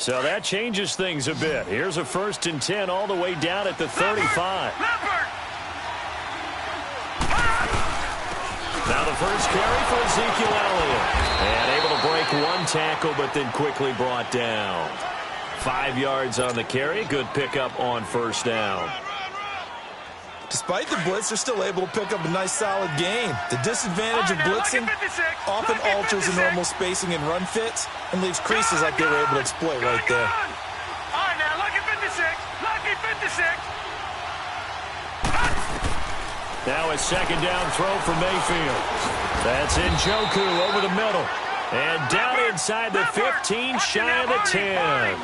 So that changes things a bit. Here's a 1st and 10 all the way down at the 35. Now the first carry for Ezekiel Elliott. And able to break one tackle, but then quickly brought down. 5 yards on the carry. Good pickup on 1st down. Despite the blitz, they're still able to pick up a nice, solid gain. The disadvantage of blitzing often alters the normal spacing and run fits and leaves creases like they were able to exploit right there. All right, now, lucky 56. Lucky 56. Now a 2nd down throw for Mayfield. That's Njoku over the middle. And down inside the 15, shy of the 10.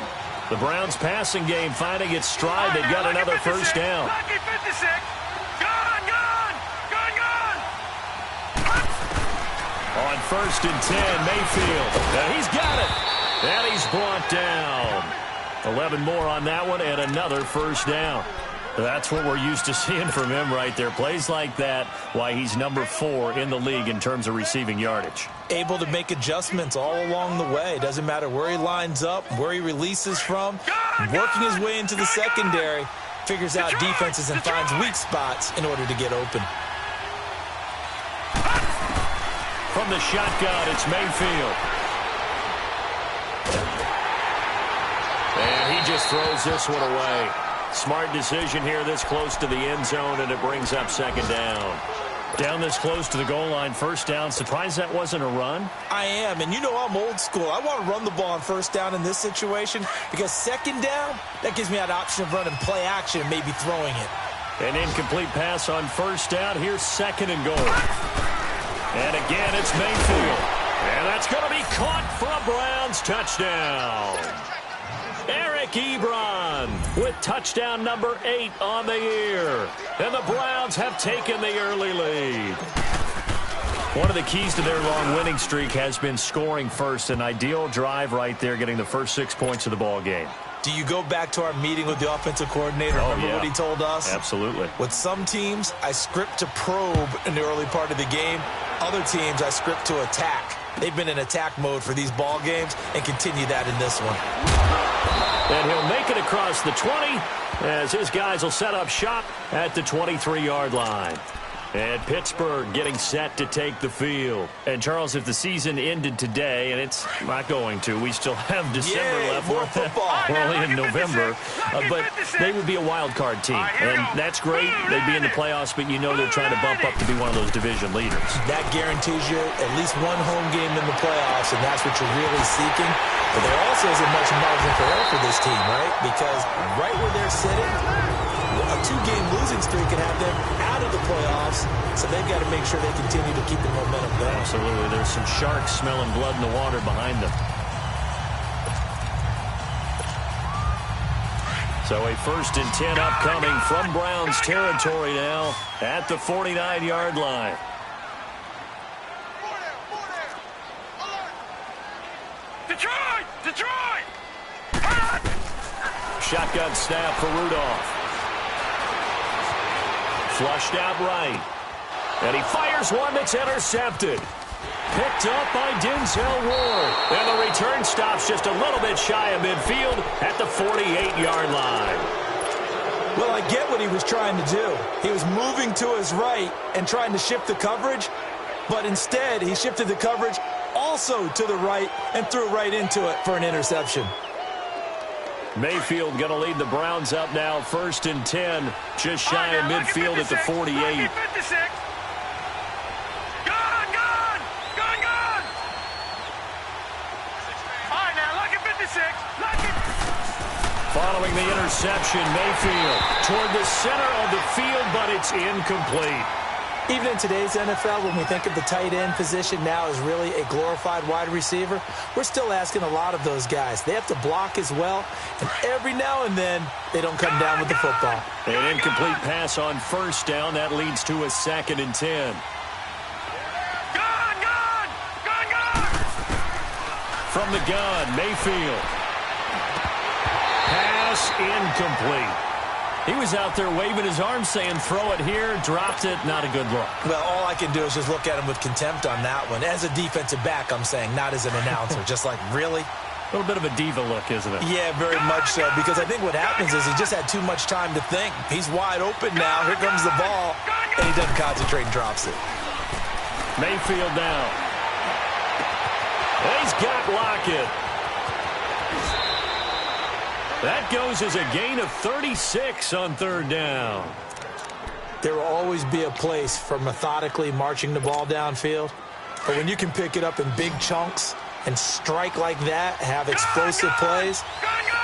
The Browns passing game finding its stride. They've got another 1st down. Lucky 56. Gone. On 1st and 10, Mayfield. And he's got it. And he's brought down. 11 more on that one and another 1st down. That's what we're used to seeing from him right there. Plays like that, why he's number 4 in the league in terms of receiving yardage. Able to make adjustments all along the way. Doesn't matter where he lines up, where he releases from. Working his way into the secondary, figures out defenses and finds weak spots in order to get open. From the shotgun, it's Mayfield. And he just throws this one away. Smart decision here this close to the end zone, and it brings up 2nd down. Down this close to the goal line, 1st down. Surprised that wasn't a run? I am, and you know I'm old school. I want to run the ball on 1st down in this situation because 2nd down, that gives me that option of running play action and maybe throwing it. An incomplete pass on 1st down. Here's 2nd and goal. And again, it's Mayfield. And that's going to be caught for a Browns touchdown. Eric Ebron with touchdown number 8 on the year. And the Browns have taken the early lead. One of the keys to their long winning streak has been scoring first. An ideal drive right there, getting the first 6 points of the ball game. Do you go back to our meeting with the offensive coordinator? Remember what he told us? Absolutely. With some teams, I script to probe in the early part of the game. Other teams, I script to attack. They've been in attack mode for these ball games and continue that in this one. And he'll make it across the 20 as his guys will set up shop at the 23-yard line. And Pittsburgh getting set to take the field. And, Charles, if the season ended today, and it's not going to, we still have December left. More football. We're only in November. But they would be a wild card team. And that's great. They'd be in the playoffs, but you know they're trying to bump up to be one of those division leaders. That guarantees you at least one home game in the playoffs, and that's what you're really seeking. But there also isn't much margin for error for this team, right? Because right where they're sitting, a 2-game losing streak can have them out of the playoffs, so they've got to make sure they continue to keep the momentum going. Absolutely. There's some sharks smelling blood in the water behind them. So a 1st and 10 upcoming from Browns territory now at the 49-yard line. Detroit! Shotgun snap for Rudolph. Flushed out right. And he fires one that's intercepted. Picked up by Denzel Ward. And the return stops just a little bit shy of midfield at the 48-yard line. Well, I get what he was trying to do. He was moving to his right and trying to shift the coverage, but instead he shifted the coverage also to the right and threw right into it for an interception. Mayfield going to lead the Browns up now, 1st and 10, just shy of midfield at the 48. Following the interception, Mayfield toward the center of the field, but it's incomplete. Even in today's NFL, when we think of the tight end position now as really a glorified wide receiver, we're still asking a lot of those guys. They have to block as well, and every now and then, they don't come down with the football. An incomplete pass on 1st down. That leads to a 2nd and 10. From the gun, Mayfield. Pass incomplete. He was out there waving his arms saying, throw it here, dropped it, not a good look. Well, all I can do is just look at him with contempt on that one. As a defensive back, I'm saying, not as an announcer. Just like, really? A little bit of a diva look, isn't it? Yeah, very much so, because I think what happens is he just had too much time to think. He's wide open now. Here comes the ball, and he doesn't concentrate and drops it. Mayfield now. He's got Lockett. That goes as a gain of 36 on third down. There will always be a place for methodically marching the ball downfield, but when you can pick it up in big chunks and strike like that, have explosive plays,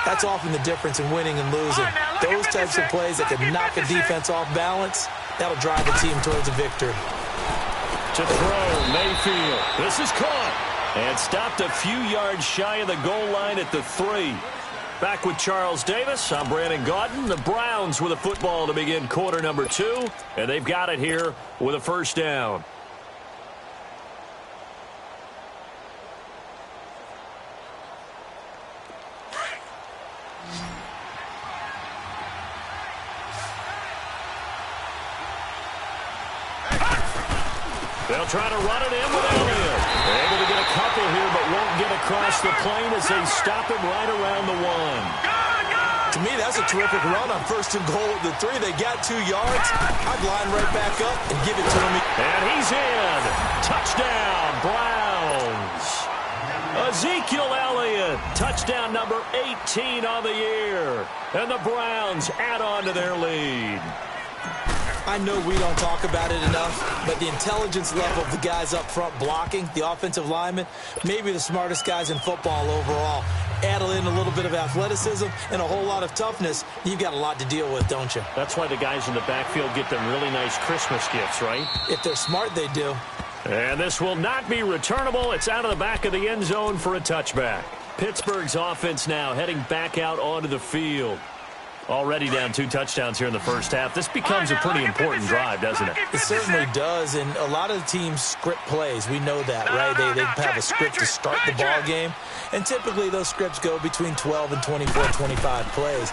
that's often the difference in winning and losing. Those types of plays that can knock a defense off balance, that'll drive the team towards a victory. To throw, Mayfield. This is caught. And stopped a few yards shy of the goal line at the 3. Back with Charles Davis, I'm Brandon Gaudin. The Browns with a football to begin quarter number 2. And they've got it here with a first down. They'll try to run it in with Elliott. They're able to get a couple here, but won't get across the plane as they stop him right around the 1. To me, that's a terrific run on first and goal at the 3. They got 2 yards. I'd line right back up and give it to him. And he's in. Touchdown, Browns. Ezekiel Elliott, touchdown number 18 on the year. And the Browns add on to their lead. I know we don't talk about it enough, but the intelligence level of the guys up front blocking, the offensive linemen, maybe the smartest guys in football overall. Add in a little bit of athleticism and a whole lot of toughness, you've got a lot to deal with, don't you? That's why the guys in the backfield get them really nice Christmas gifts, right? If they're smart, they do. And this will not be returnable. It's out of the back of the end zone for a touchback. Pittsburgh's offense now heading back out onto the field. Already down 2 touchdowns here in the first half. This becomes a pretty important drive, doesn't it? It certainly does, and a lot of the teams script plays. We know that, right? They have a script to start the ball game, and typically those scripts go between 12 and 24, 25 plays.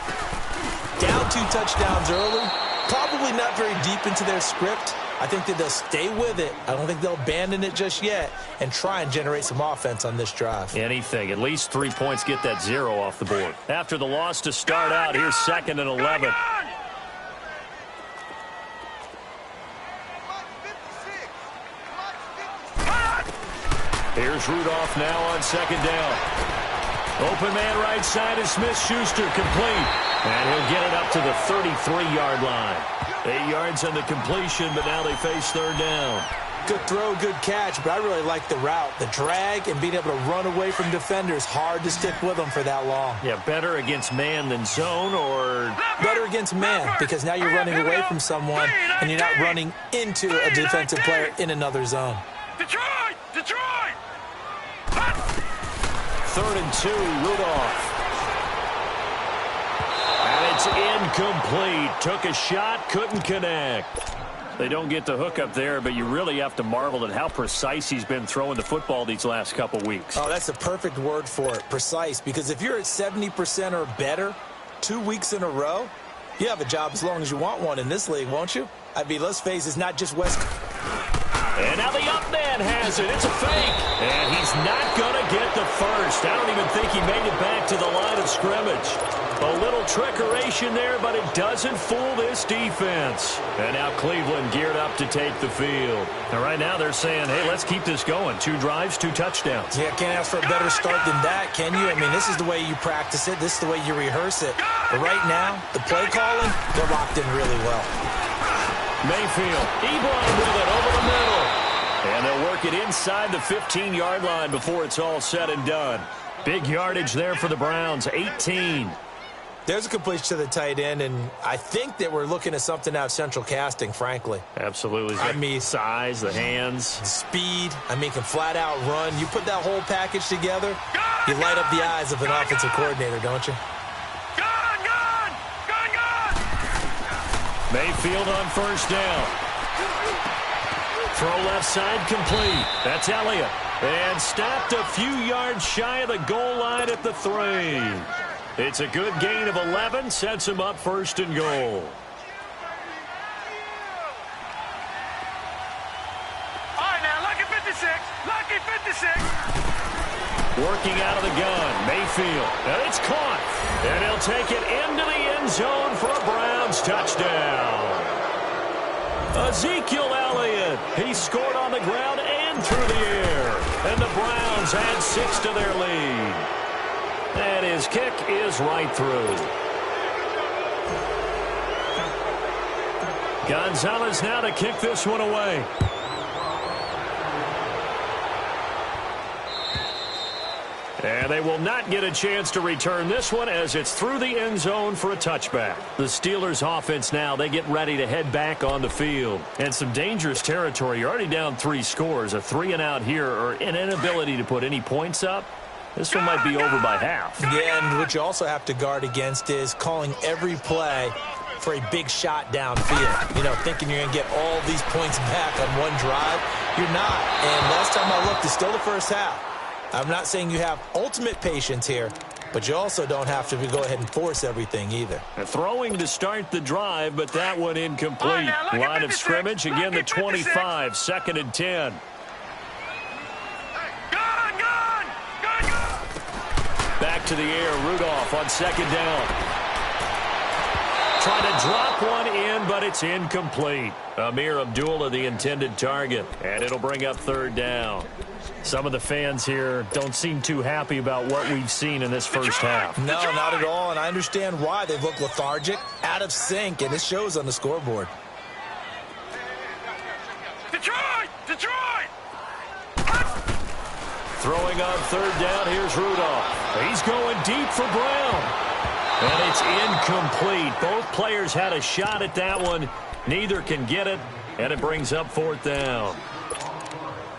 Down 2 touchdowns early, probably not very deep into their script. I think that they'll stay with it. I don't think they'll abandon it just yet and try and generate some offense on this drive. Anything. At least 3 points, get that 0 off the board. After the loss to start out, here's 2nd and 11. Here's Rudolph now on 2nd down. Open man right side is Smith-Schuster, complete. And he'll get it up to the 33-yard line. 8 yards on the completion, but now they face 3rd down. Good throw, good catch, but I really like the route. The drag and being able to run away from defenders, hard to stick with them for that long. Yeah, better against man than zone, or... Better against man, because now you're running away from someone and you're not running into a defensive player in another zone. Detroit! Detroit! 3rd and 2, Rudolph. And it's incomplete. Took a shot, couldn't connect. They don't get the hook up there, but you really have to marvel at how precise he's been throwing the football these last couple weeks. Oh, that's the perfect word for it, precise, because if you're at 70% or better 2 weeks in a row, you have a job as long as you want one in this league, won't you? I mean, let's face it, it's not just West. And now the up man has it. It's a fake. And he's not going to get the first. I don't even think he made it back to the line of scrimmage. A little trickeration there, but it doesn't fool this defense. And now Cleveland geared up to take the field. And right now they're saying, hey, let's keep this going. 2 drives, 2 touchdowns. Yeah, can't ask for a better start than that, can you? I mean, this is the way you practice it. This is the way you rehearse it. But right now, the play calling, they're locked in really well. Mayfield, Ebron with it over the middle. And they'll work it inside the 15-yard line before it's all said and done. Big yardage there for the Browns, 18. There's a completion to the tight end, and I think that we're looking at something out of Central Casting, frankly. Absolutely. I mean, size, the hands. Speed. I mean, can flat out run. You put that whole package together, you light up the eyes of an offensive coordinator, don't you? Mayfield on first down. Throw left side complete. That's Elliott. And stopped a few yards shy of the goal line at the 3. It's a good gain of 11. Sets him up 1st and goal. All right, now, lucky 56. Lucky 56. Working out of the gun, Mayfield. And it's caught. And he'll take it into the end zone for a Browns touchdown. Ezekiel Elliott. He scored on the ground and through the air. And the Browns add 6 to their lead. And his kick is right through. Gonzalez now to kick this one away. And they will not get a chance to return this one as it's through the end zone for a touchback. The Steelers offense now, they get ready to head back on the field. And some dangerous territory. You're already down 3 scores. A 3-and-out here or an inability to put any points up. This one might be over by half. Yeah, and what you also have to guard against is calling every play for a big shot downfield. You know, thinking you're going to get all these points back on one drive. You're not. And last time I looked, it's still the first half. I'm not saying you have ultimate patience here, but you also don't have to go ahead and force everything either. Throwing to start the drive, but that one incomplete. Line of scrimmage, again the 25, 2nd and 10. Back to the air, Rudolph on 2nd down. Trying to drop one in, but it's incomplete. Amir Abdullah, the intended target, and it'll bring up 3rd down. Some of the fans here don't seem too happy about what we've seen in this first half. No, not at all, and I understand why. They've looked lethargic, out of sync, and it shows on the scoreboard. Detroit! Detroit! Throwing on 3rd down, here's Rudolph. He's going deep for Brown. And it's incomplete. Both players had a shot at that one. Neither can get it, and it brings up 4th down.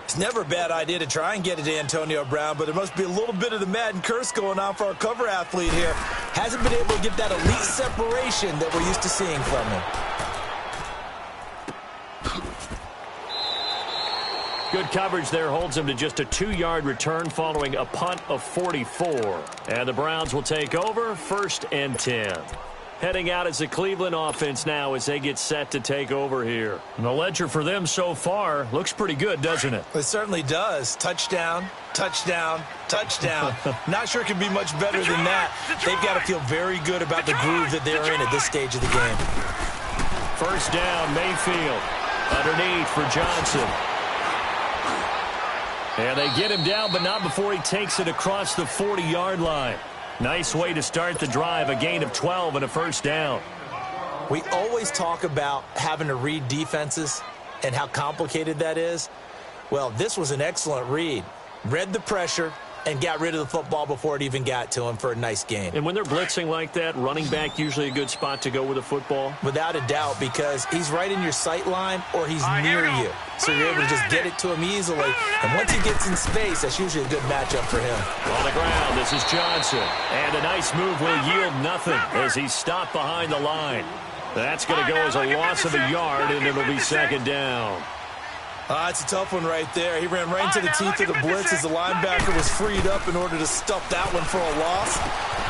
It's never a bad idea to try and get it to Antonio Brown, but there must be a little bit of the Madden curse going on for our cover athlete here. Hasn't been able to get that elite separation that we're used to seeing from him. Good coverage there holds him to just a 2-yard return following a punt of 44. And the Browns will take over 1st and 10. Heading out as the Cleveland offense now as they get set to take over here. And the ledger for them so far looks pretty good, doesn't it? It certainly does. Touchdown, touchdown, touchdown. Not sure it can be much better than that. They've got to feel very good about the groove that they're in at this stage of the game. 1st down, Mayfield. Underneath for Johnson. And they get him down, but not before he takes it across the 40-yard line. Nice way to start the drive, a gain of 12 and a 1st down. We always talk about having to read defenses and how complicated that is. Well, this was an excellent read. Read the pressure and got rid of the football before it even got to him for a nice gain. And when they're blitzing like that, running back usually a good spot to go with a football? Without a doubt, because he's right in your sight line or he's near you. So you're able to just get it to him easily. And once he gets in space, that's usually a good matchup for him. On the ground, this is Johnson. And a nice move will yield nothing as he's stopped behind the line. That's going to go as a loss of a yard, and it'll be 2nd down. It's a tough one right there. He ran right into the teeth of the blitz as the linebacker was freed up in order to stuff that one for a loss.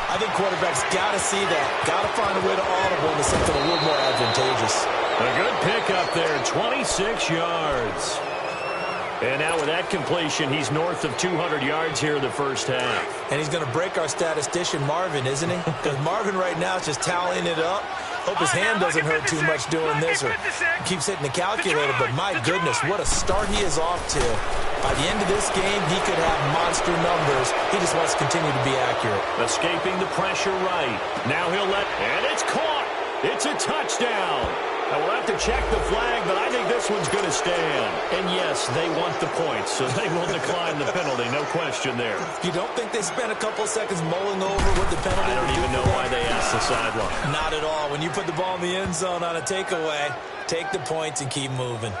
I think quarterbacks got to see that. Got to find a way to audible into something a little more advantageous. A good pickup there, 26 yards. And now with that completion, he's north of 200 yards here in the first half. And he's going to break our statistician, Marvin, isn't he? Because Marvin right now is just tallying it up. Hope his hand doesn't hurt too much doing this or keeps hitting the calculator. But my goodness, what a start he is off to. By the end of this game, he could have monster numbers. He just wants to continue to be accurate. Escaping the pressure right. Now he'll and it's caught. It's a touchdown. Now we'll have to check the flag, but I think this one's going to stand. And yes, they want the points, so they will decline the penalty. No question there. You don't think they spent a couple of seconds mulling over what the penalty I don't even know why they asked the sideline. Not at all. When you put the ball in the end zone on a takeaway, take the points and keep moving.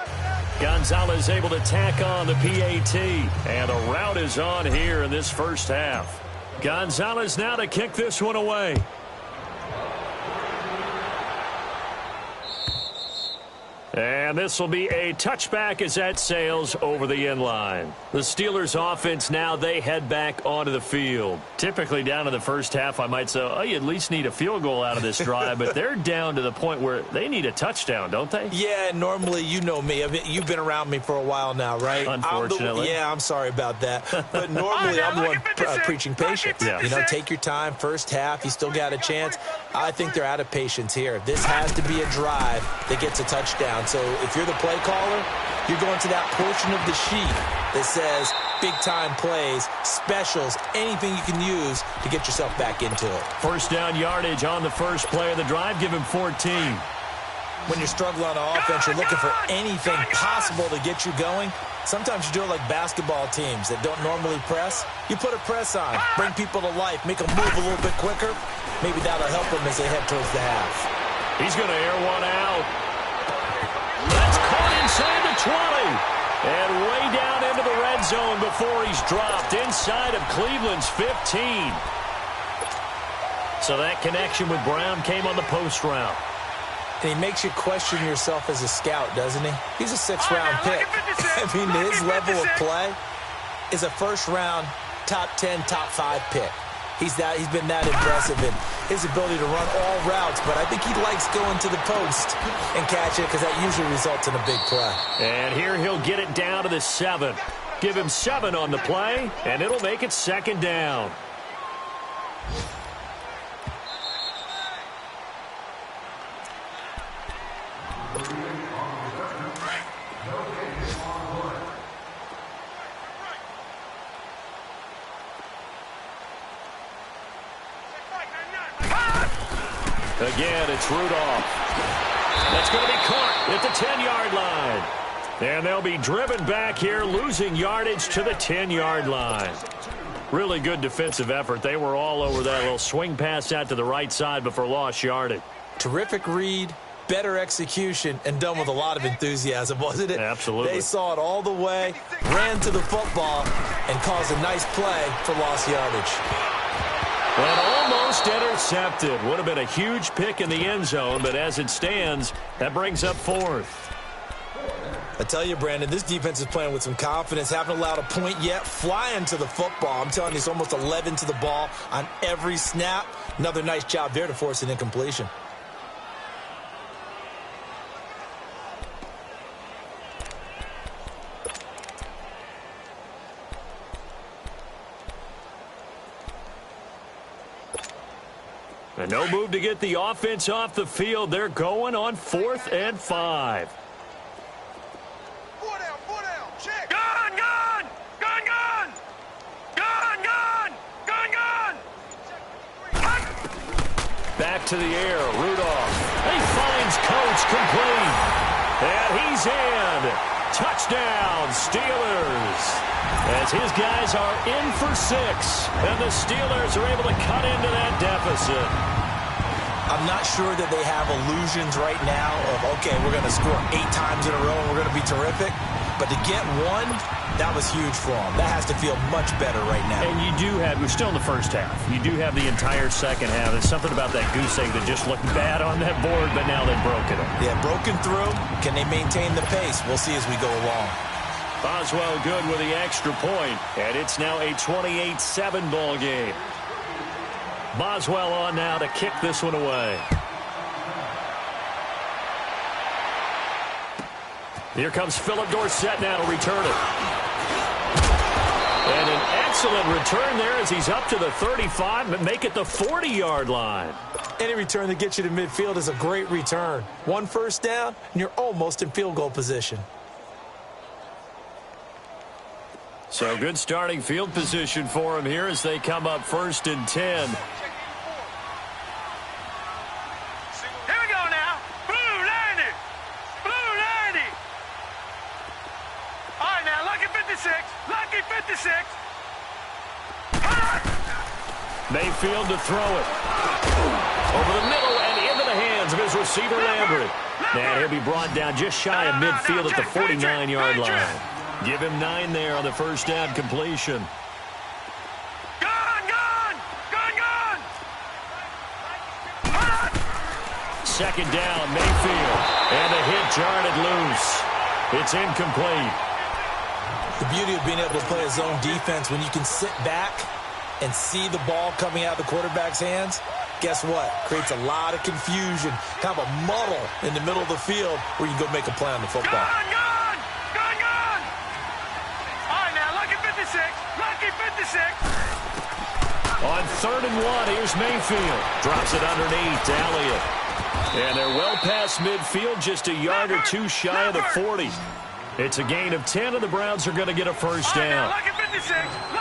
Gonzalez able to tack on the PAT. And a route is on here in this first half. Gonzalez now to kick this one away. And this will be a touchback as that sails over the end line. The Steelers offense now, they head back onto the field. Typically down in the first half, I might say, oh, you at least need a field goal out of this drive, but they're down to the point where they need a touchdown, don't they? Yeah, normally, you know me. I mean, you've been around me for a while now, right? Unfortunately. I'm sorry about that. But normally, I'm the one preaching patience. Yeah. You know, take your time. First half, you still got a chance. I think they're out of patience here. This has to be a drive that gets a touchdown. So if you're the play caller, you're going to that portion of the sheet that says big-time plays, specials, anything you can use to get yourself back into it. First down yardage on the first play of the drive. Give him 14. When you're struggling on offense, you're looking for anything possible to get you going. Sometimes you do it like basketball teams that don't normally press. You put a press on, bring people to life, make them move a little bit quicker. Maybe that'll help them as they head towards the half. He's going to air one out. That's caught inside the 20. And way down into the red zone before he's dropped inside of Cleveland's 15. So that connection with Brown came on the post route. And he makes you question yourself as a scout, doesn't he? He's a sixth-round pick. I mean, his level of play is a first-round, top 10, top 5 pick. He's been that impressive in his ability to run all routes, but I think he likes going to the post and catch it because that usually results in a big play. And here he'll get it down to the 7. Give him 7 on the play, and it'll make it second down. Again, it's Rudolph. That's going to be caught at the 10-yard line. And they'll be driven back here, losing yardage to the 10-yard line. Really good defensive effort. They were all over that little swing pass out to the right side before lost yardage. Terrific read, better execution, and done with a lot of enthusiasm, wasn't it? Absolutely. They saw it all the way, ran to the football, and caused a nice play for lost yardage. And almost intercepted. Would have been a huge pick in the end zone, but as it stands, that brings up 4th. I tell you, Brandon, this defense is playing with some confidence. Haven't allowed a point yet. Flying to the football. I'm telling you, it's almost 11 to the ball on every snap. Another nice job there to force an incompletion. And no move to get the offense off the field. They're going on 4th and 5. Check. Gun, gun! Gun, gun! Gun, gun! Gun, gun! Back to the air, Rudolph. He finds Coates complete. And he's in. Touchdown, Steelers. As his guys are in for 6. And the Steelers are able to cut into that deficit. I'm not sure that they have illusions right now of, okay, we're going to score 8 times in a row and we're going to be terrific. But to get 1, that was huge for them. That has to feel much better right now. And you do have, we're still in the first half. You do have the entire second half. There's something about that goose egg that just looked bad on that board, but now they've broken it. Yeah, broken through. Can they maintain the pace? We'll see as we go along. Boswell good with the extra point, and it's now a 28-7 ball game. Boswell on now to kick this one away. Here comes Philip Dorsett now to return it. And an excellent return there as he's up to the 35, but make it the 40-yard line. Any return that gets you to midfield is a great return. 1 first down, and you're almost in field goal position. So good starting field position for him here as they come up 1st and 10. Here we go now. Blue 90. Blue 90. All right, now, lucky 56. Lucky 56. Mayfield to throw it. Over the middle and into the hands of his receiver, Landry. And he'll be brought down just shy of midfield at the 49-yard line. Give him 9 there on the first down completion. Gun, gun! Gun, gun! Second down, Mayfield. And a hit Jarred loose. It's incomplete. The beauty of being able to play a zone defense when you can sit back and see the ball coming out of the quarterback's hands, guess what? Creates a lot of confusion, kind of a muddle in the middle of the field where you can go make a play on the football. Gone! All right, now, lucky 56. Lucky 56. On 3rd and 1, here's Mayfield. Drops it underneath to Elliott. And they're well past midfield, just a yard or two shy of the 40. It's a gain of 10, and the Browns are going to get a first down.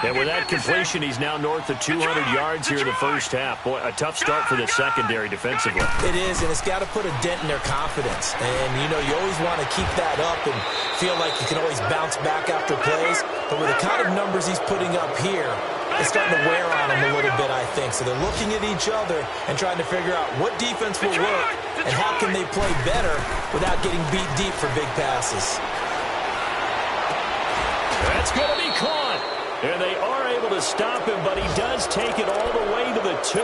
And with that completion, he's now north of 200 yards here in the first half. Boy, a tough start for the secondary defensively. It is, and it's got to put a dent in their confidence. And, you know, you always want to keep that up and feel like you can always bounce back after plays. But with the kind of numbers he's putting up here, it's starting to wear on him a little bit, I think. So they're looking at each other and trying to figure out what defense will work and how can they play better without getting beat deep for big passes. That's going to be caught. And they are able to stop him, but he does take it all the way to the 2.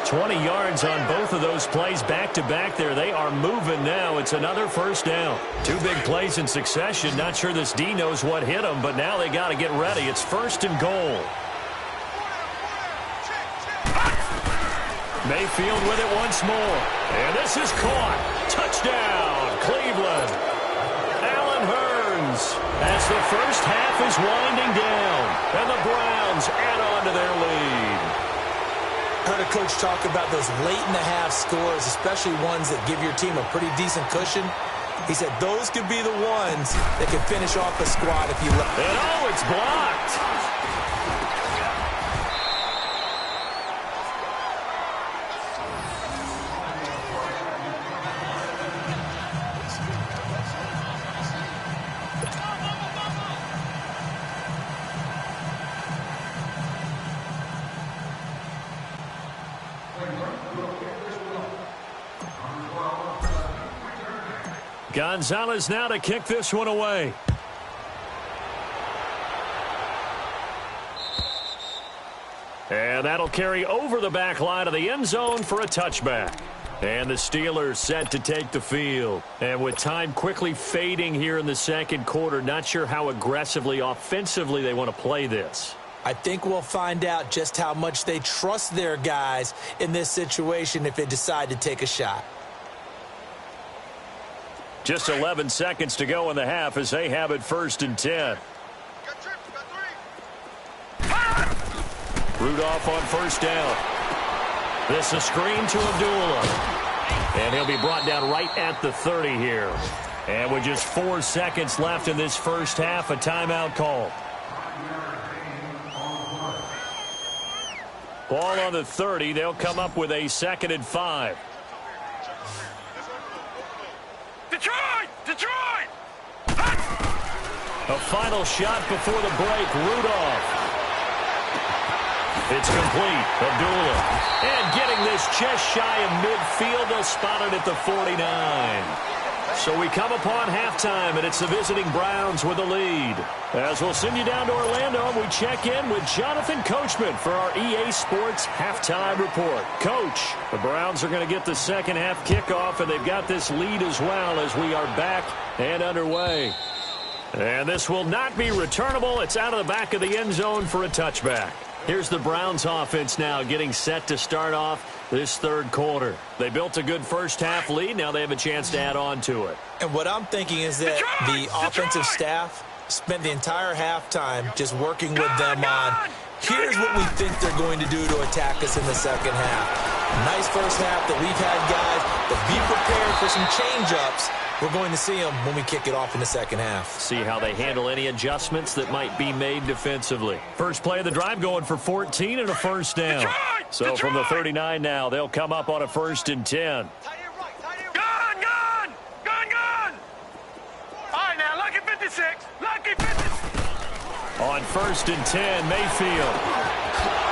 20 yards on both of those plays back-to-back there. They are moving now. It's another first down. 2 big plays in succession. Not sure this D knows what hit them, but now they got to get ready. It's 1st and goal. Mayfield with it once more. And this is caught. Touchdown, Cleveland. Allen Hurns as the first half is winding down. And the Browns add on to their lead. I heard a coach talk about those late-in-the-half scores, especially ones that give your team a pretty decent cushion. He said those could be the ones that could finish off the squad if you let. And oh, it's blocked. Gonzalez now to kick this one away. And that'll carry over the back line of the end zone for a touchback. And the Steelers set to take the field. And with time quickly fading here in the second quarter, not sure how aggressively, offensively they want to play this. I think we'll find out just how much they trust their guys in this situation if they decide to take a shot. Just 11 seconds to go in the half as they have it 1st and 10. Rudolph on 1st down. This a screen to Abdullah. And he'll be brought down right at the 30 here. And with just 4 seconds left in this first half, a timeout call. Ball on the 30. They'll come up with a 2nd and 5. Detroit! A final shot before the break. Rudolph. It's complete. Abdullah. And getting this just shy of midfield. They'll spot it at the 49. So we come upon halftime, and it's the visiting Browns with the lead. As we'll send you down to Orlando, and we check in with Jonathan Coachman for our EA Sports Halftime Report. Coach, the Browns are going to get the second half kickoff, and they've got this lead as well as we are back and underway. And this will not be returnable. It's out of the back of the end zone for a touchback. Here's the Browns offense now getting set to start off this third quarter. They built a good first half lead. Now they have a chance to add on to it. And what I'm thinking is that the offensive staff spent the entire halftime just working with them on, here's what we think they're going to do to attack us in the second half. Nice first half that we've had, guys, but be prepared for some change-ups. We're going to see them when we kick it off in the second half. See how they handle any adjustments that might be made defensively. First play of the drive going for 14 and a first down. So from the 39 now, they'll come up on a 1st and 10. Gone! All right, now, lucky 56. Lucky 56. On 1st and 10, Mayfield.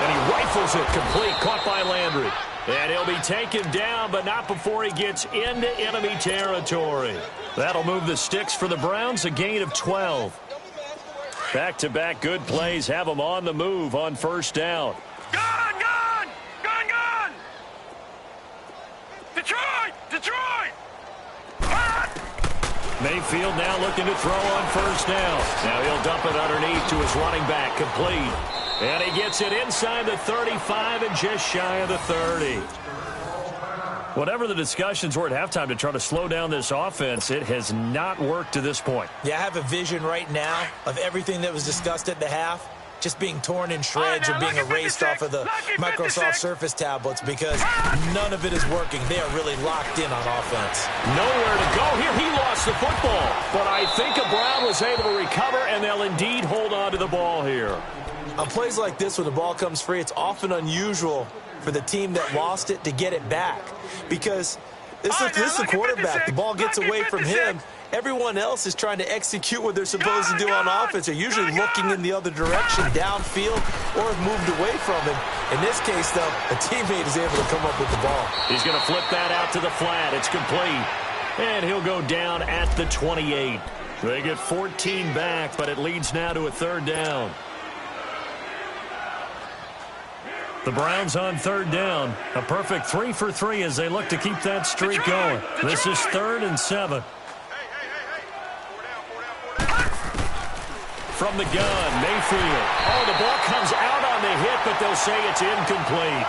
And he rifles it complete, caught by Landry. And he'll be taken down, but not before he gets into enemy territory. That'll move the sticks for the Browns, a gain of 12. Back-to-back good plays have them on the move on 1st down. Gone! Detroit! Mayfield now looking to throw on first down. Now he'll dump it underneath to his running back, complete. And he gets it inside the 35 and just shy of the 30. Whatever the discussions were at halftime to try to slow down this offense, it has not worked to this point. Yeah, I have a vision right now of everything that was discussed at the half just being torn in shreds or being erased off of the Microsoft Surface tablets because none of it is working. They are really locked in on offense. Nowhere to go here. He lost the football. But I think Brown was able to recover, and they'll indeed hold on to the ball here. On plays like this, when the ball comes free, it's often unusual for the team that lost it to get it back because this is the quarterback. The ball gets away from him. Everyone else is trying to execute what they're supposed to do on offense. They're usually looking in the other direction, downfield, or have moved away from him. In this case, though, a teammate is able to come up with the ball. He's going to flip that out to the flat. It's complete. And he'll go down at the 28. They get 14 back, but it leads now to a third down. The Browns on third down. A perfect 3 for 3 as they look to keep that streak going. This is 3rd and 7. From the gun, Mayfield. Oh, the ball comes out on the hit, but they'll say it's incomplete.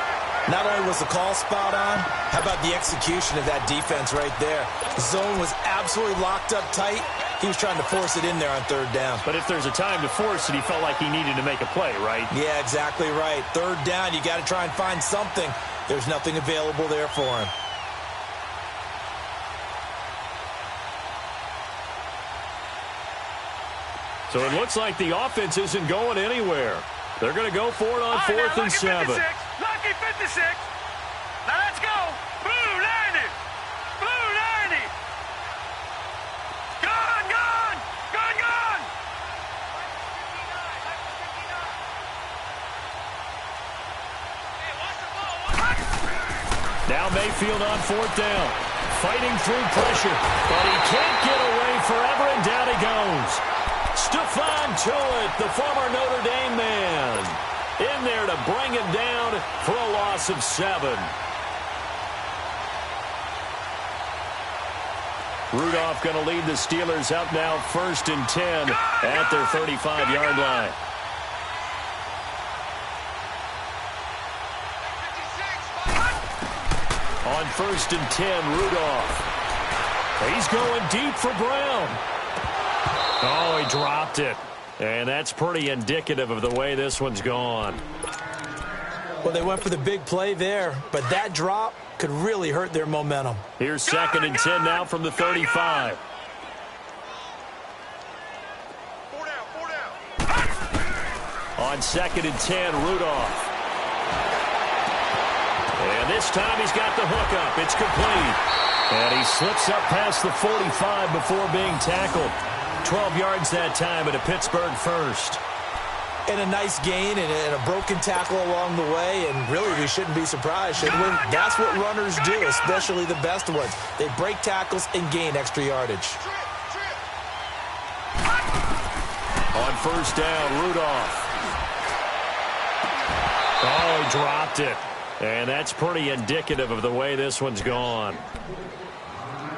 Not only was the call spot on, how about the execution of that defense right there? The zone was absolutely locked up tight. He was trying to force it in there on third down. But if there's a time to force it, he felt like he needed to make a play, right? Yeah, exactly right. Third down, you got to try and find something. There's nothing available there for him. So it looks like the offense isn't going anywhere. They're going to go for it on 4th and 7. Lucky 56. Now let's go. Blue 90. Blue 90. Gone, gone. Gone, gone. Now Mayfield on 4th down. Fighting through pressure. But he can't get away forever, and down he goes. Stephon Tuitt, the former Notre Dame man, in there to bring him down for a loss of 7. Rudolph going to lead the Steelers out now 1st and 10 at their 35-yard line. On 1st and 10, Rudolph. He's going deep for Brown. Oh, he dropped it. And that's pretty indicative of the way this one's gone. Well, they went for the big play there, but that drop could really hurt their momentum. Here's 2nd and 10 now from the 35. 4 down. On 2nd and 10, Rudolph. And this time he's got the hook up. It's complete. And he slips up past the 45 before being tackled. 12 yards that time at a Pittsburgh first. And a nice gain and a broken tackle along the way, and really we shouldn't be surprised, should we? That's what runners do, especially the best ones. They break tackles and gain extra yardage. On 1st down, Rudolph. Oh, he dropped it. And that's pretty indicative of the way this one's gone.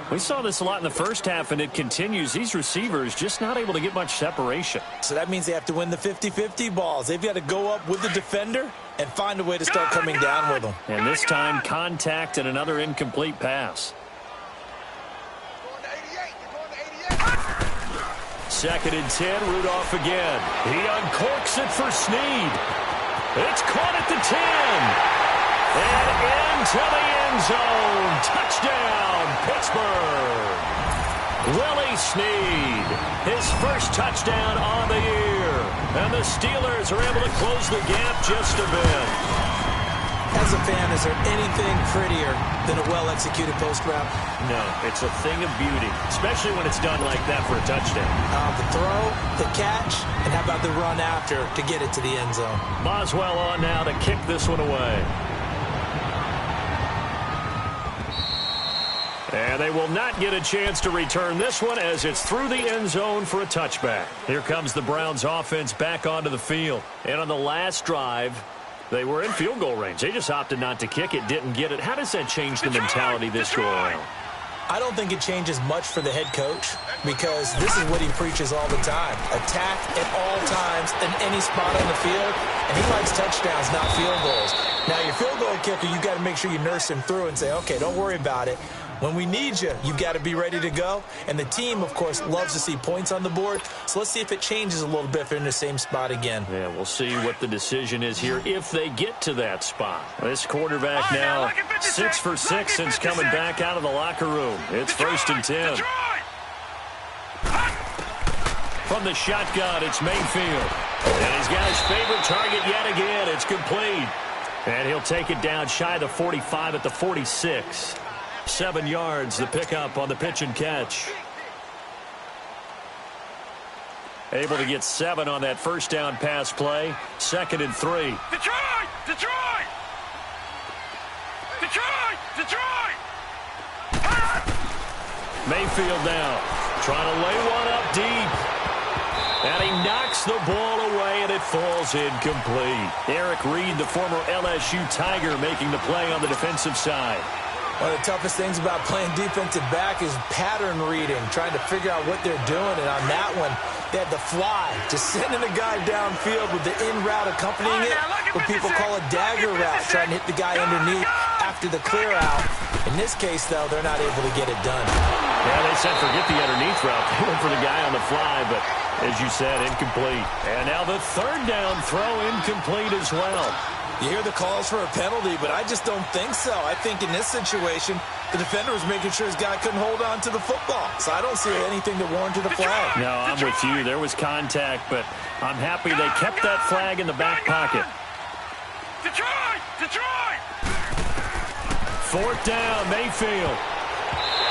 We saw this a lot in the first half, and it continues. These receivers just not able to get much separation. So that means they have to win the 50-50 balls. They've got to go up with the defender and find a way to start coming down with them. And this time, contact and another incomplete pass. 2nd and 10, Rudolph again. He uncorks it for Snead. It's caught at the 10. And into the end zone. Touchdown, Pittsburgh. Willie Snead, his first touchdown on the year. And the Steelers are able to close the gap just a bit. As a fan, is there anything prettier than a well-executed post route? No, it's a thing of beauty, especially when it's done like that for a touchdown. The throw, the catch, and how about the run after to get it to the end zone? Boswell on now to kick this one away. And they will not get a chance to return this one as it's through the end zone for a touchback. Here comes the Browns offense back onto the field. And on the last drive, they were in field goal range. They just opted not to kick it, didn't get it. How does that change the mentality this go around? I don't think it changes much for the head coach because this is what he preaches all the time. Attack at all times in any spot on the field, and he likes touchdowns, not field goals. Now, your field goal kicker, you got to make sure you nurse him through and say, okay, don't worry about it. When we need you, you've got to be ready to go. And the team, of course, loves to see points on the board. So let's see if it changes a little bit if they're in the same spot again. Yeah, we'll see what the decision is here if they get to that spot. This quarterback now 6 for 6 since coming back out of the locker room. It's 1st and 10. From the shotgun, it's Mayfield. And he's got his favorite target yet again. It's complete. And he'll take it down shy of the 45 at the 46. 7 yards, the pickup on the pitch and catch. Able to get 7 on that first down pass play. 2nd and 3. Detroit! Detroit! Detroit! Detroit! Mayfield now trying to lay one up deep. And he knocks the ball away, and it falls incomplete. Eric Reed, the former LSU Tiger, making the play on the defensive side. One of the toughest things about playing defensive back is pattern reading, trying to figure out what they're doing. And on that one, they had the fly, just sending a guy downfield with the in route accompanying it, what people call a dagger route, trying to hit the guy underneath after the clear out. In this case, though, they're not able to get it done. Yeah, they said forget the underneath route. They went for the guy on the fly, but as you said, incomplete. And now the 3rd down throw incomplete as well. You hear the calls for a penalty, but I just don't think so. I think in this situation, the defender was making sure his guy couldn't hold on to the football. So I don't see anything that warranted a flag. No, I'm with you. There was contact, but I'm happy they kept that flag in the back pocket. Detroit! Detroit! 4th down, Mayfield.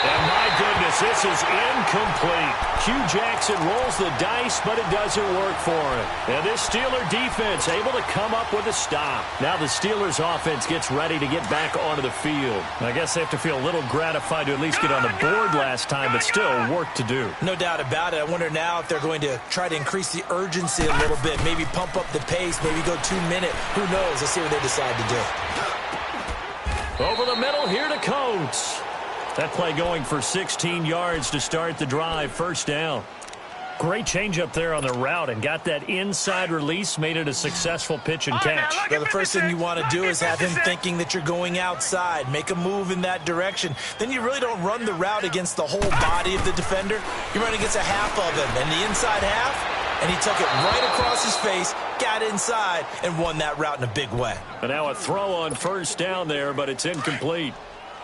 And my goodness, this is incomplete. Hugh Jackson rolls the dice, but it doesn't work for him. And this Steeler defense able to come up with a stop. Now the Steelers offense gets ready to get back onto the field. I guess they have to feel a little gratified to at least get on the board last time, but still work to do. No doubt about it. I wonder now if they're going to try to increase the urgency a little bit, maybe pump up the pace, maybe go 2-minute. Who knows? Let's see what they decide to do. Over the middle here to Coates. That play going for 16 yards to start the drive. 1st down. Great change up there on the route and got that inside release, made it a successful pitch and catch. Now, the first thing you want to do is have him thinking that you're going outside, make a move in that direction. Then you really don't run the route against the whole body of the defender. You run against a half of him, and the inside half, and he took it right across his face, got inside, and won that route in a big way. And now a throw on 1st down there, but it's incomplete.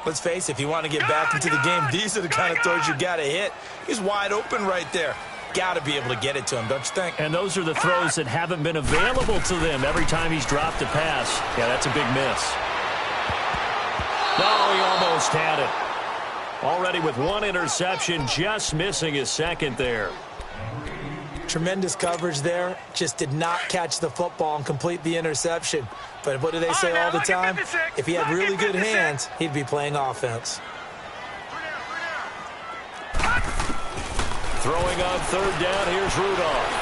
Let's face it, if you want to get back into the game, these are the kind of throws you got to hit. He's wide open right there. Got to be able to get it to him, don't you think? And those are the throws that haven't been available to them every time he's dropped a pass. Yeah, that's a big miss. No, he almost had it. Already with 1 interception, just missing his 2nd there. Tremendous coverage there. Just did not catch the football and complete the interception. But what do they say all the time? If he had really good hands, he'd be playing offense. Throwing on 3rd down, here's Rudolph.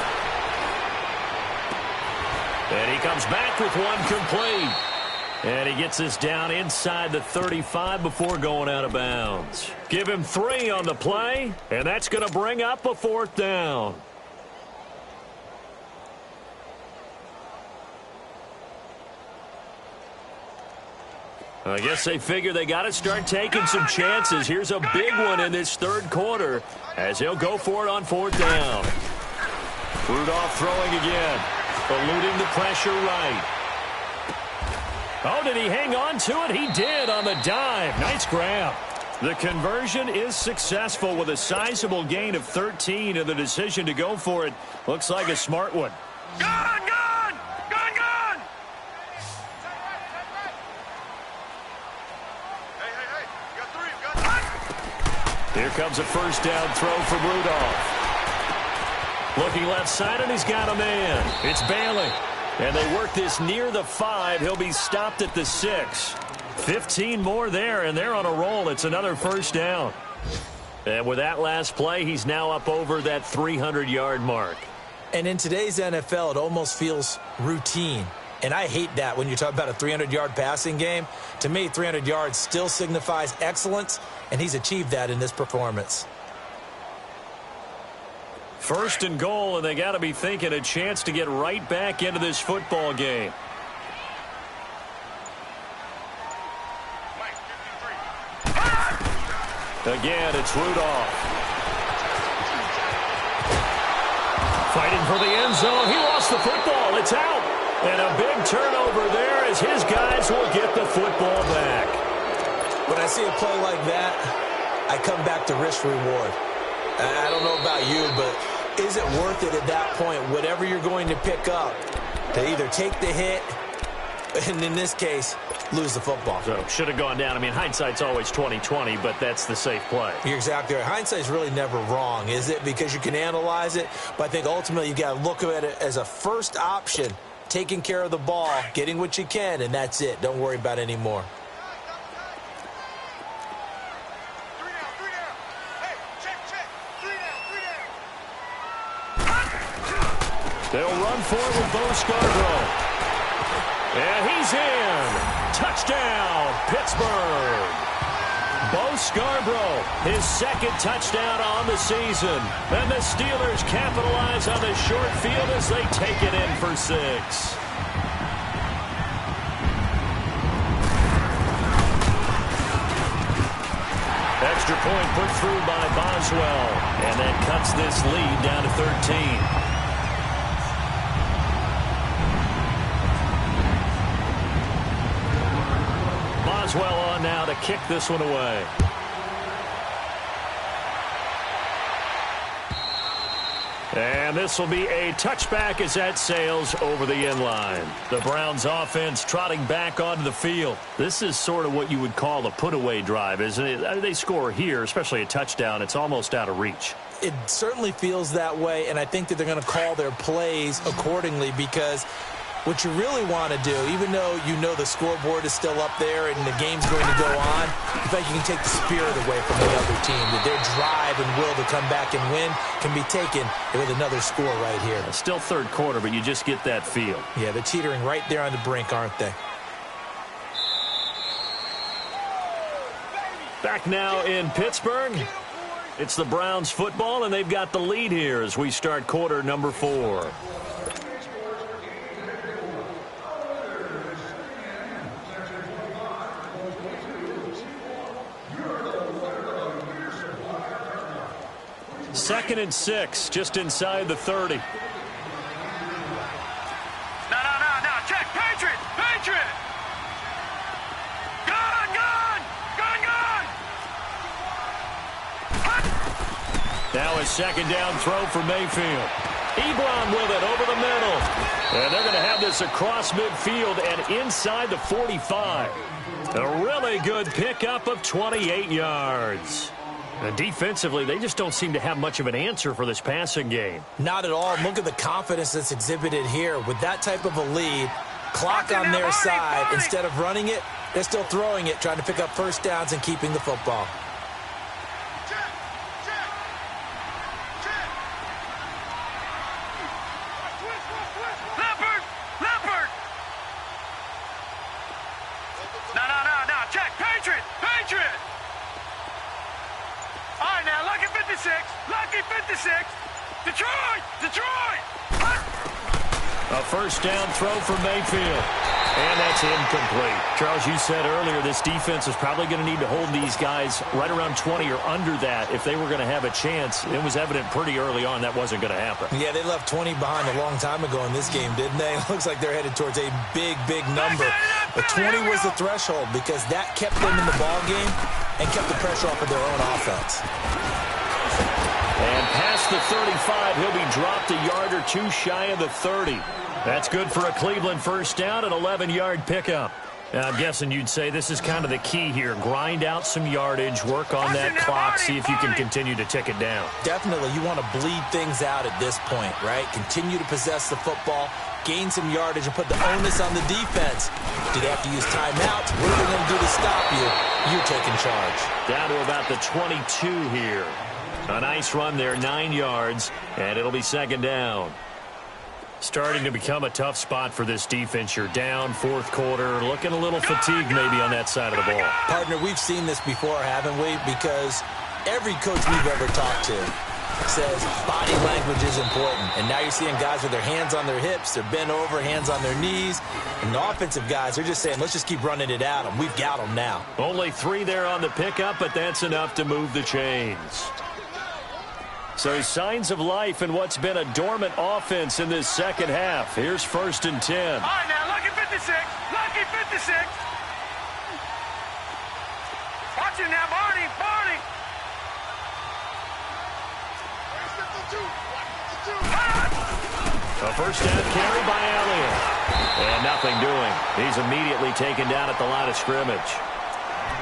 And he comes back with one complete. And he gets this down inside the 35 before going out of bounds. Give him 3 on the play, and that's going to bring up a 4th down. I guess they figure they got to start taking some chances. Here's a big one in this 3rd quarter as he'll go for it on 4th down. Rudolph throwing again, eluding the pressure right. Oh, did he hang on to it? He did on the dive. Nice grab. The conversion is successful with a sizable gain of 13, and the decision to go for it looks like a smart one. Gone! Gone! Gone! Gone! Hey! You got 3. Here comes a 1st down throw from Rudolph. Looking left side, and he's got a man. It's Bailey. And they work this near the 5. He'll be stopped at the 6. 15 more there, and they're on a roll. It's another 1st down. And with that last play, he's now up over that 300-yard mark. And in today's NFL, it almost feels routine. And I hate that when you talk about a 300-yard passing game. To me, 300 yards still signifies excellence, and he's achieved that in this performance. First and goal, and they got to be thinking a chance to get right back into this football game. Again, it's Rudolph. Fighting for the end zone. He lost the football. It's out. And a big turnover there as his guys will get the football back. When I see a play like that, I come back to risk-reward. I don't know about you, but is it worth it at that point, whatever you're going to pick up, to either take the hit, and in this case, lose the football? So, should have gone down. I mean, hindsight's always 20/20, but that's the safe play. You're exactly right. Hindsight's really never wrong, is it? Because you can analyze it, but I think ultimately you got to look at it as a first option, taking care of the ball, getting what you can, and that's it. Don't worry about it anymore. They'll run for it with Bo Scarborough. And he's in. Touchdown, Pittsburgh. Bo Scarborough, his second touchdown on the season. And the Steelers capitalize on the short field as they take it in for 6. Extra point put through by Boswell. And that cuts this lead down to 13. Boswell on now to kick this one away. And this will be a touchback as that sails over the end line. The Browns offense trotting back onto the field. This is sort of what you would call a put-away drive, isn't it? I mean, they score here, especially a touchdown. It's almost out of reach. It certainly feels that way, and I think that they're going to call their plays accordingly, because what you really want to do, even though you know the scoreboard is still up there and the game's going to go on, I think you can take the spirit away from the other team, that their drive and will to come back and win can be taken with another score right here. Still third quarter, but you just get that feel. Yeah, they're teetering right there on the brink, aren't they? Back now in Pittsburgh. It's the Browns football, and they've got the lead here as we start quarter number 4. Second and 6, just inside the 30. No. Check. Patriot. Gun. Now a second down throw for Mayfield. Ebron with it over the middle. And they're going to have this across midfield and inside the 45. A really good pickup of 28 yards. And defensively, they just don't seem to have much of an answer for this passing game. Not at all. Look at the confidence that's exhibited here. With that type of a lead, clock on their side, instead of running it, they're still throwing it, trying to pick up first downs and keeping the football. Leopard. No. Check. Patriot. All right, now, Lucky 56. Detroit. A first down throw for Mayfield. And that's incomplete. Charles, you said earlier this defense is probably going to need to hold these guys right around 20 or under that if they were going to have a chance. It was evident pretty early on that wasn't going to happen. Yeah, they left 20 behind a long time ago in this game, didn't they? It looks like they're headed towards a big number. But 20 was the threshold because that kept them in the ball game and kept the pressure off of their own offense. And past the 35, he'll be dropped a yard or two shy of the 30. That's good for a Cleveland first down, an 11-yard pickup. Now, I'm guessing you'd say this is kind of the key here. Grind out some yardage, work on that clock, see if you can continue to tick it down. Definitely. You want to bleed things out at this point, right? Continue to possess the football, gain some yardage, and put the onus on the defense. Do they have to use timeout? What are they going to do to stop you? You're taking charge. Down to about the 22 here. A nice run there, 9 yards, and it'll be second down. Starting to become a tough spot for this defense. You're down fourth quarter, looking a little fatigued maybe on that side of the ball. Partner, we've seen this before, haven't we? Because every coach we've ever talked to says body language is important. And now you're seeing guys with their hands on their hips, they're bent over, hands on their knees. And the offensive guys are just saying, let's just keep running it at them. We've got them now. Only 3 there on the pickup, but that's enough to move the chains. So signs of life in what's been a dormant offense in this second half. Here's 1st and 10. All right, now, lucky 56. Lucky 56. Watch it now, Barney. Barney. A first down carry by Elliott. And nothing doing. He's immediately taken down at the line of scrimmage.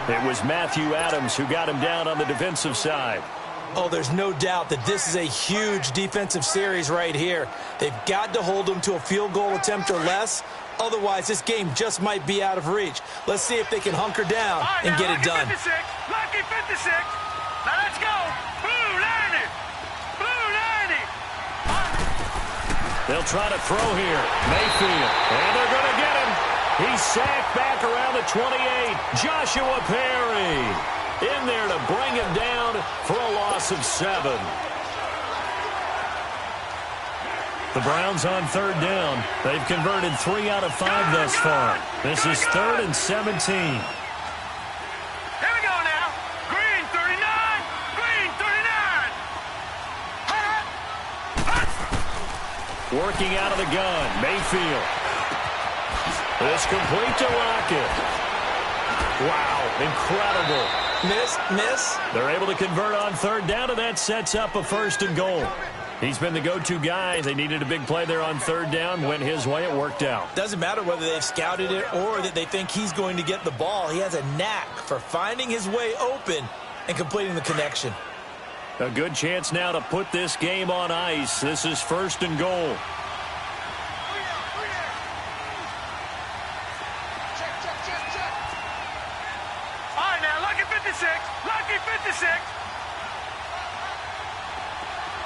It was Matthew Adams who got him down on the defensive side. Oh, there's no doubt that this is a huge defensive series right here. They've got to hold them to a field goal attempt or less. Otherwise, this game just might be out of reach. Let's see if they can hunker down and get it done. 56. Lucky 56. Now let's go. Blue 90. Blue 90. They'll try to throw here. Mayfield. And they're going to get him. He's sacked back around the 28. Joshua Perry in there to bring him down for a loss of 7. The Browns on 3rd down. They've converted 3 out of 5 thus far. This is 3rd and 17. Here we go now. Green 39. Green 39. Working out of the gun. Mayfield. It's complete to Lockett. Wow, incredible. Miss. They're able to convert on 3rd down, and that sets up a 1st and goal. He's been the go-to guy. They needed a big play there on 3rd down. Went his way. It worked out. Doesn't matter whether they've scouted it or that they think he's going to get the ball. He has a knack for finding his way open and completing the connection. A good chance now to put this game on ice. This is 1st and goal. All right, now, lucky 56. Lucky 56.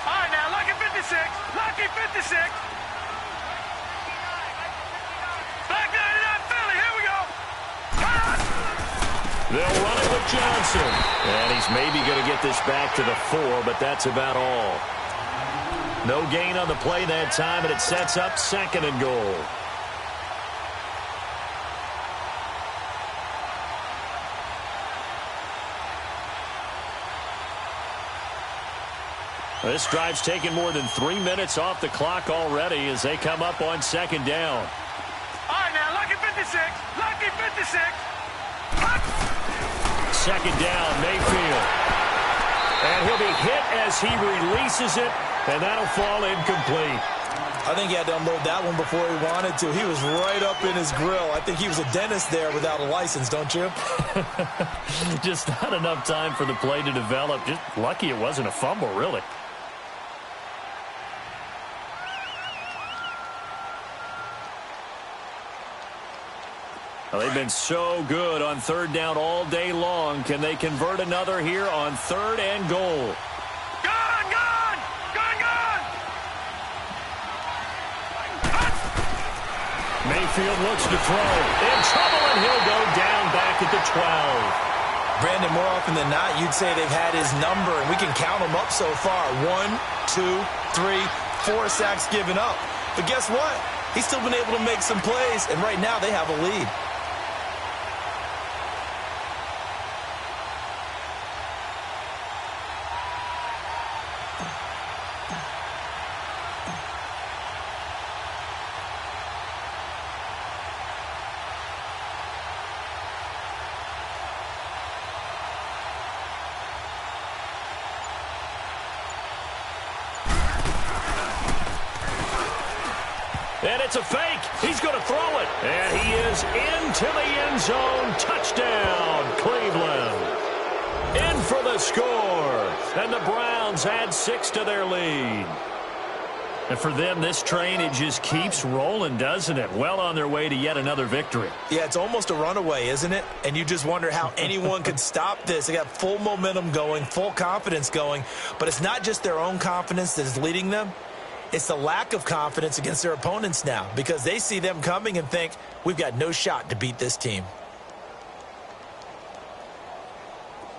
All right, now, lucky 56. Lucky 56. Black 99 Philly. Here we go. They'll run it with Johnson. And he's maybe going to get this back to the 4, but that's about all. No gain on the play that time, and it sets up 2nd and goal. This drive's taken more than 3 minutes off the clock already as they come up on 2nd down. All right, now, lucky 56. Lucky 56. 2nd down, Mayfield. And he'll be hit as he releases it, and that'll fall incomplete. I think he had to unload that one before he wanted to. He was right up in his grill. I think he was a dentist there without a license, don't you? Just not enough time for the play to develop. Just lucky it wasn't a fumble, really. Well, they've been so good on 3rd down all day long. Can they convert another here on 3rd and goal? Gone, gone, gone, gone. Mayfield looks to throw. In trouble, and he'll go down back at the 12. Brandon, more often than not, you'd say they've had his number, and we can count them up so far. 1, 2, 3, 4 sacks given up. But guess what? He's still been able to make some plays, and right now they have a lead. And it's a fake. He's going to throw it. And he is into the end zone. Touchdown, Cleveland. In for the score. And the Browns add 6 to their lead. And for them, this train, it just keeps rolling, doesn't it? Well on their way to yet another victory. Yeah, it's almost a runaway, isn't it? And you just wonder how anyone could stop this. They got full momentum going, full confidence going. But it's not just their own confidence that is leading them. It's the lack of confidence against their opponents now because they see them coming and think, we've got no shot to beat this team.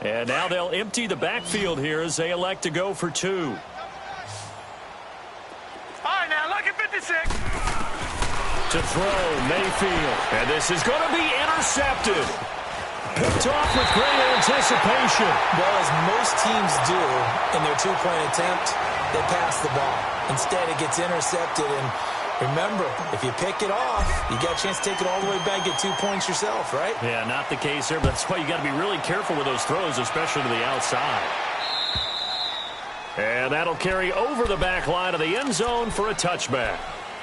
And now they'll empty the backfield here as they elect to go for 2. All right, now look at 56. To throw, Mayfield. And this is going to be intercepted. Picked off with great anticipation. Well, as most teams do in their 2-point attempt, they pass the ball. Instead, it gets intercepted. And remember, if you pick it off, you got a chance to take it all the way back, get 2 points yourself, right? Yeah, not the case there, but that's why you got to be really careful with those throws, especially to the outside. And that'll carry over the back line of the end zone for a touchback.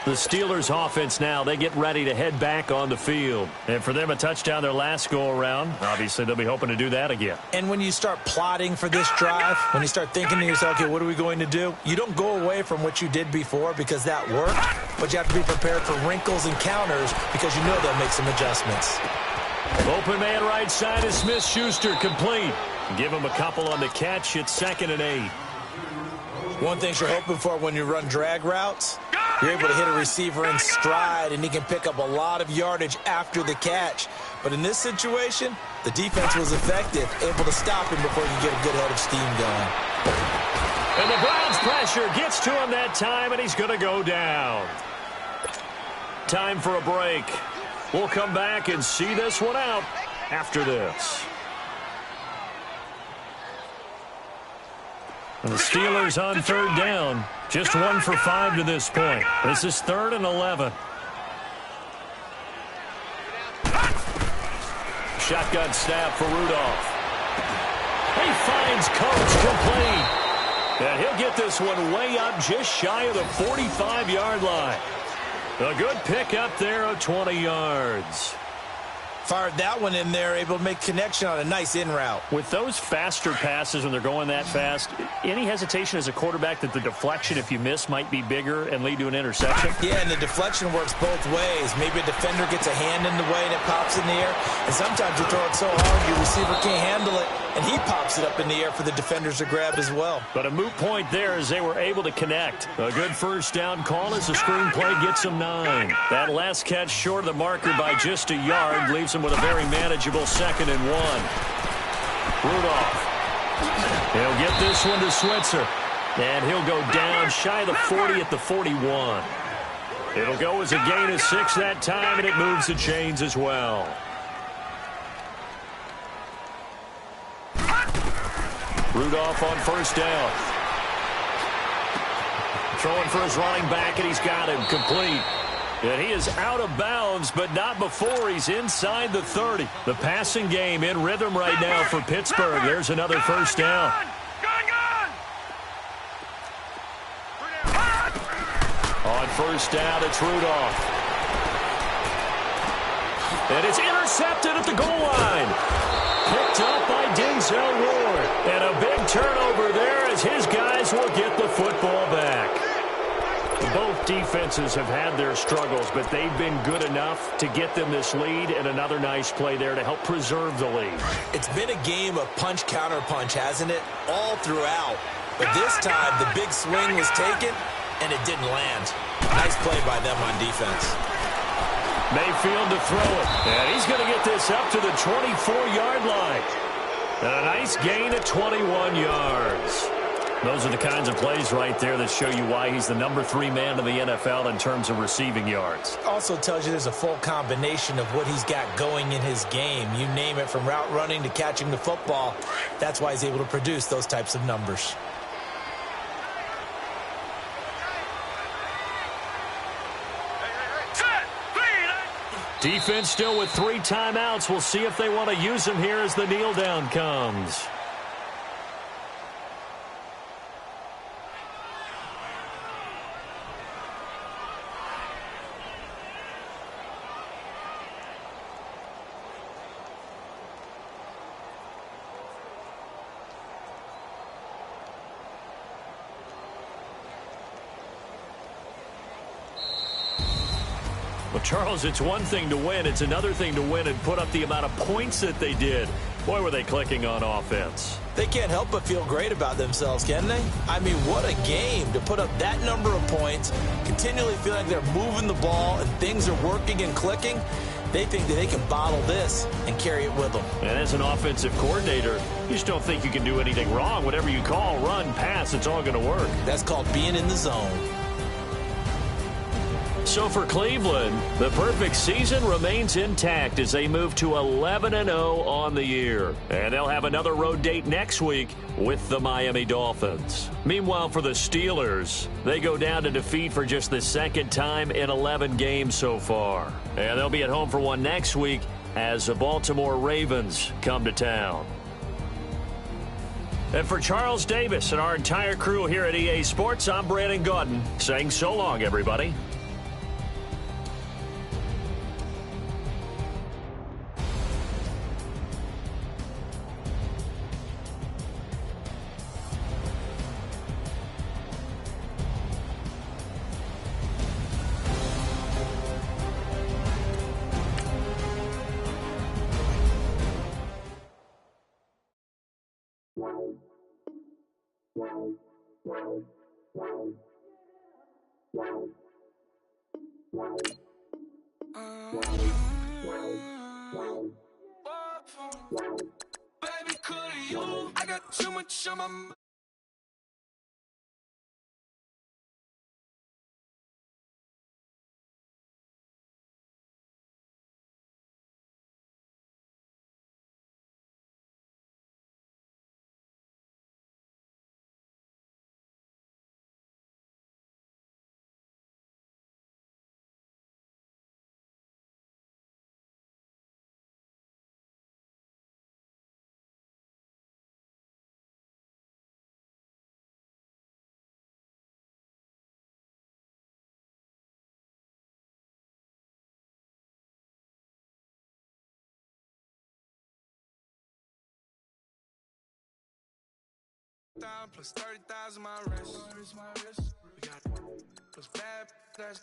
The Steelers offense now, they get ready to head back on the field. And for them, a touchdown their last go-around. Obviously, they'll be hoping to do that again. And when you start plotting for this drive, when you start thinking to yourself, okay, what are we going to do? You don't go away from what you did before because that worked, but you have to be prepared for wrinkles and counters because you know they'll make some adjustments. Open man right side is Smith-Schuster, complete. Give him a couple on the catch. It's 2nd and 8. One thing you're hoping for when you run drag routes, you're able to hit a receiver in stride, and he can pick up a lot of yardage after the catch. But in this situation, the defense was effective, able to stop him before you get a good head of steam going. And the Browns pressure gets to him that time, and he's going to go down. Time for a break. We'll come back and see this one out after this. And the Steelers on 3rd down. Just 1 for 5 to this point. This is 3rd and 11. Shotgun snap for Rudolph. He finds Coates complete. And he'll get this one way up just shy of the 45-yard line. A good pick up there of 20 yards. Fired that one in there, able to make connection on a nice in route. With those faster passes when they're going that fast, any hesitation as a quarterback that the deflection, if you miss, might be bigger and lead to an interception? Yeah, and the deflection works both ways. Maybe a defender gets a hand in the way and it pops in the air. And sometimes you throw it so hard your receiver can't handle it, and he pops it up in the air for the defenders to grab as well. But a moot point there as they were able to connect. A good first down call as the screenplay gets them 9. That last catch short of the marker by just a yard leaves them with a very manageable 2nd and 1. Rudolph. He'll get this one to Switzer. And he'll go down shy of the 40 at the 41. It'll go as a gain of 6 that time, and it moves the chains as well. Rudolph on 1st down. Throwing for his running back, and he's got him complete. And he is out of bounds, but not before he's inside the 30. The passing game in rhythm right now for Pittsburgh. There's another 1st down. On 1st down, it's Rudolph. And it's intercepted at the goal line. Picked up by Denzel Ward. And a big turnover there as his guys will get the football back. Both defenses have had their struggles, but they've been good enough to get them this lead, and another nice play there to help preserve the lead. It's been a game of punch-counter-punch, hasn't it? All throughout. But this time, the big swing was taken, and it didn't land. Nice play by them on defense. Mayfield to throw it. And he's going to get this up to the 24-yard line. And a nice gain of 21 yards. Those are the kinds of plays right there that show you why he's the number 3 man in the NFL in terms of receiving yards. Also tells you there's a full combination of what he's got going in his game. You name it, from route running to catching the football. That's why he's able to produce those types of numbers. Defense still with 3 timeouts. We'll see if they want to use them here as the kneel down comes. Well, Charles, it's one thing to win. It's another thing to win and put up the amount of points that they did. Boy, were they clicking on offense. They can't help but feel great about themselves, can they? I mean, what a game to put up that number of points, continually feel like they're moving the ball and things are working and clicking. They think that they can bottle this and carry it with them. And as an offensive coordinator, you just don't think you can do anything wrong. Whatever you call, run, pass, it's all going to work. That's called being in the zone. So for Cleveland, the perfect season remains intact as they move to 11-0 on the year. And they'll have another road date next week with the Miami Dolphins. Meanwhile, for the Steelers, they go down to defeat for just the second time in 11 games so far. And they'll be at home for one next week as the Baltimore Ravens come to town. And for Charles Davis and our entire crew here at EA Sports, I'm Brandon Gaudin saying so long, everybody. Baby, could you? I got too much on my mind. Plus 30,000 my wrist. We got plus bad. That's